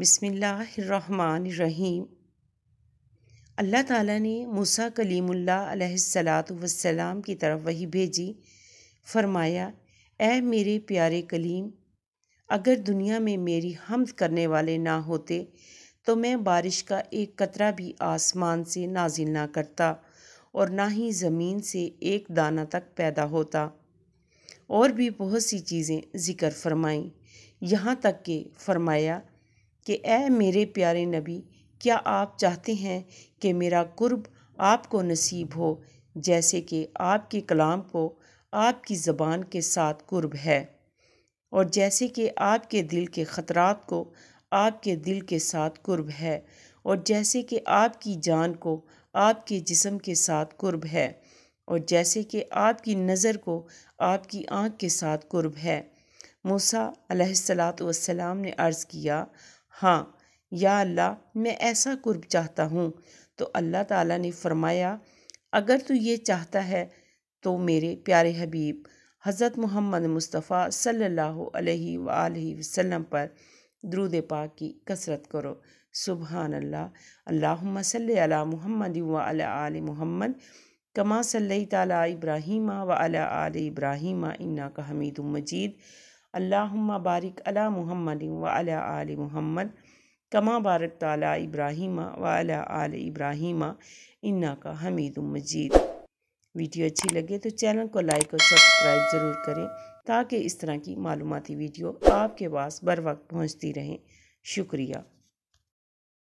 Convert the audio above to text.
بسم اللہ الرحمن الرحیم۔ اللہ تعالیٰ نے موسیٰ کلیم اللہ علیہ السلام کی طرف وحی بھیجی۔ فرمایا، اے میرے پیارے کلیم، اگر دنیا میں میری حمد کرنے والے نہ ہوتے تو میں بارش کا ایک قطرہ بھی آسمان سے نازل نہ کرتا اور نہ ہی زمین سے ایک دانہ تک پیدا ہوتا۔ اور بھی بہت سی چیزیں ذکر فرمائیں، یہاں تک کہ فرمایا کہ اے میرے پیارے نبی، کیا آپ چاہتے ہیں کہ میرا قرب آپ کو نصیب ہو جیسے کہ آپ کے کلام کو آپ کی زبان کے ساتھ قرب ہے، اور جیسے کہ آپ کے دل کے خطرات کو آپ کے دل کے ساتھ قرب ہے، اور جیسے کہ آپ کی جان کو آپ کے جسم کے ساتھ قرب ہے، اور جیسے کہ آپ کی نظر کو آپ کی آنکھ کے ساتھ قرب ہے۔ موسیٰ علیہ السلام نے عرض کیا، ہاں یا اللہ، میں ایسا قرب چاہتا ہوں۔ تو اللہ تعالیٰ نے فرمایا، اگر تو یہ چاہتا ہے تو میرے پیارے حبیب حضرت محمد مصطفیٰ صلی اللہ علیہ وآلہ وسلم پر درود پاک کی کثرت کرو۔ سبحان اللہ، اللہم صلی علی محمد وعلی آل محمد کما صلیت علی ابراہیم وعلی آل ابراہیم انک حمید مجید۔ اللہم بارک علی محمد وعلی آل محمد کما بارکت علی ابراہیم وعلی آل ابراہیم انک حمید مجید۔ ویڈیو اچھی لگے تو چینل کو لائک اور سبسکرائب ضرور کریں تاکہ اس طرح کی معلوماتی ویڈیو آپ کے پاس بر وقت پہنچتی رہیں۔ شکریہ۔